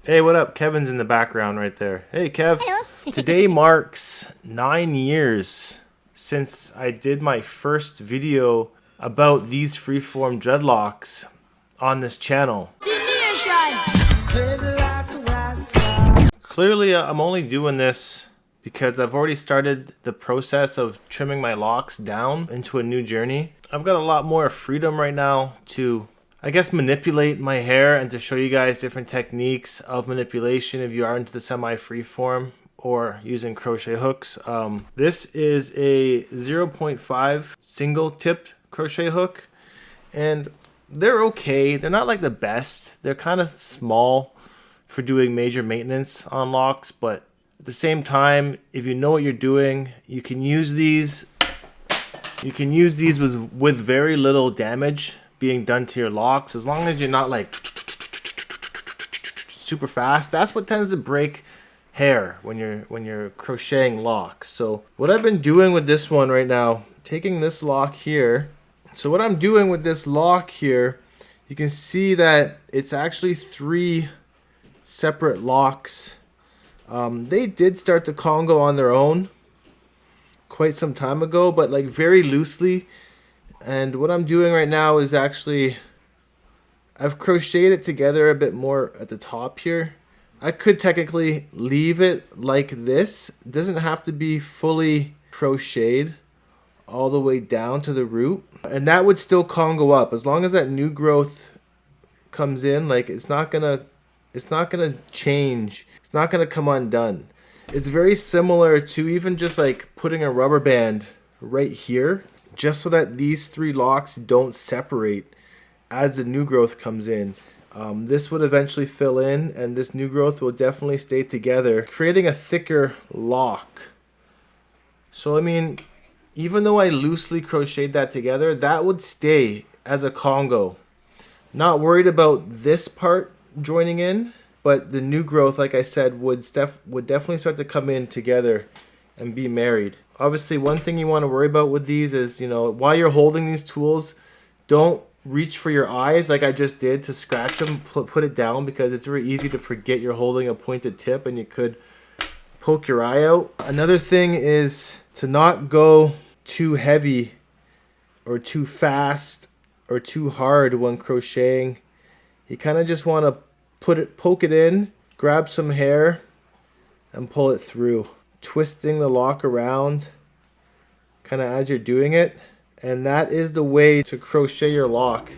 Hey, what up? Kevin's in the background right there. Hey, Kev. Hello. Today marks 9 years since I did my first video about these freeform dreadlocks on this channel. Clearly, I'm only doing this because I've already started the process of trimming my locks down into a new journey. I've got a lot more freedom right now to, I guess, manipulate my hair and to show you guys different techniques of manipulation if you are into the semi-freeform or using crochet hooks. This is a 0.5 single tipped crochet hook, and they're okay. They're not like the best. They're kind of small for doing major maintenance on locks, but at the same time, if you know what you're doing, you can use these. You can use these with very little damage being done to your locks, as long as you're not like super fast. That's what tends to break hair when you're crocheting locks. So what I've been doing with this one right now, taking this lock here. So what I'm doing with this lock here, you can see that it's actually 3 separate locks. They did start to Congo on their own quite some time ago, but like very loosely. And what I'm doing right now is actually, I've crocheted it together a bit more at the top here. I could technically leave it like this. It doesn't have to be fully crocheted all the way down to the root, and that would still Congo up as long as that new growth comes in. Like it's not gonna change. It's not gonna come undone. It's very similar to even just like putting a rubber band right here, just so that these 3 locks don't separate as the new growth comes in. This would eventually fill in, and this new growth will definitely stay together, creating a thicker lock. So I mean, even though I loosely crocheted that together, that would stay as a Congo. Not worried about this part joining in, but the new growth, like I said, would definitely start to come in together and be married. Obviously, one thing you want to worry about with these is, while you're holding these tools, don't reach for your eyes like I just did to scratch them, put it down, because it's very easy to forget you're holding a pointed tip and you could poke your eye out. Another thing is to not go too heavy or too fast or too hard when crocheting. You kind of just want to poke it in, grab some hair, and pull it through, twisting the lock around kind of as you're doing it. And that is the way to crochet your lock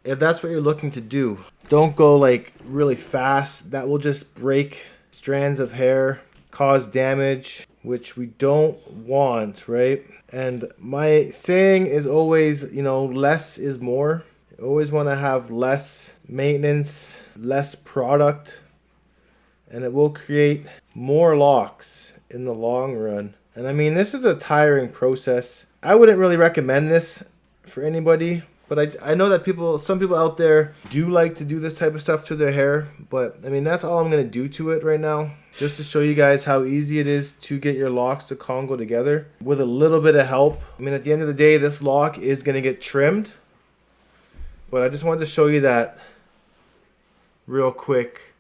if that's what you're looking to do. Don't go like really fast. That will just break strands of hair, cause damage, which we don't want, right? And my saying is always, less is more. You always want to have less maintenance, less product, and it will create more locks in the long run. And I mean, this is a tiring process. I wouldn't really recommend this for anybody, but I know that some people out there do like to do this type of stuff to their hair. But I mean, that's all I'm going to do to it right now, just to show you guys how easy it is to get your locks to Congo together with a little bit of help. I mean, at the end of the day, this lock is going to get trimmed, but I just wanted to show you that real quick,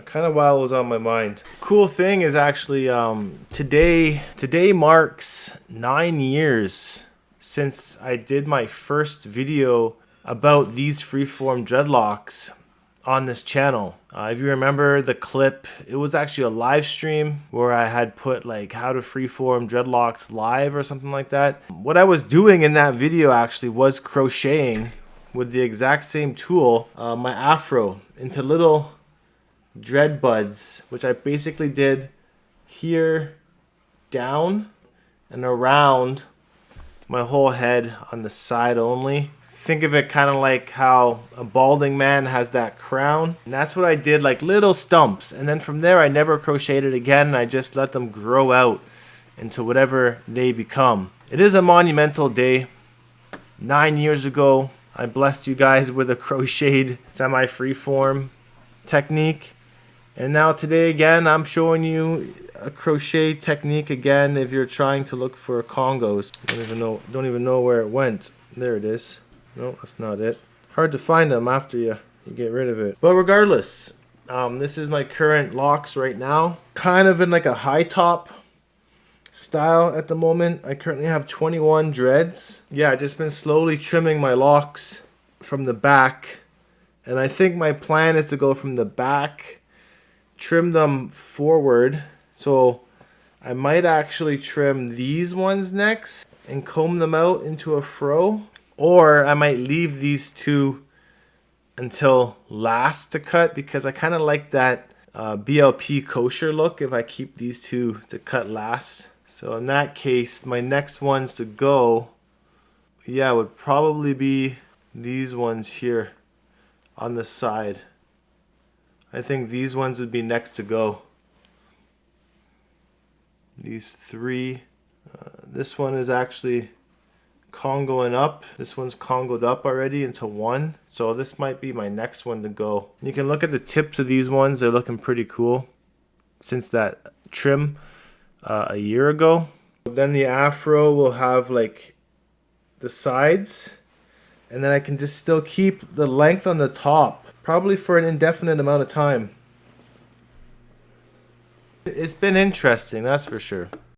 kind of while it was on my mind. Cool thing is actually today marks 9 years since I did my first video about these freeform dreadlocks on this channel. If you remember the clip, it was actually a live stream where I had put like how to freeform dreadlocks live or something like that. What I was doing in that video actually was crocheting with the exact same tool, my afro, into little dread buds, which I basically did here, down, and around my whole head on the side only. Think of it kind of like how a balding man has that crown. And that's what I did, like little stumps. And then from there, I never crocheted again, and I just let them grow out into whatever they become. It is a monumental day. 9 years ago, I blessed you guys with a crocheted semi-freeform technique. And now today again, I'm showing you a crochet technique again if you're trying to look for Congos. Don't even know where it went. There it is. No, that's not it. Hard to find them after you get rid of it. But regardless, This is my current locks right now. Kind of in like a high top style at the moment. I currently have 21 dreads. Yeah, I've just been slowly trimming my locks from the back. And I think my plan is to go from the back, trim them forward. So I might actually trim these ones next and comb them out into a fro. Or I might leave these two until last to cut, because I kind of like that BLP kosher look if I keep these two to cut last. So in that case, my next ones to go, yeah, would probably be these ones here on the side. I think these ones would be next to go. These three. This one is actually Congoing up. This one's Congoed up already into one. So this might be my next one to go. You can look at the tips of these ones. They're looking pretty cool since that trim a year ago. Then the afro will have like the sides. And then I can just still keep the length on the top. Probably for an indefinite amount of time. It's been interesting, that's for sure.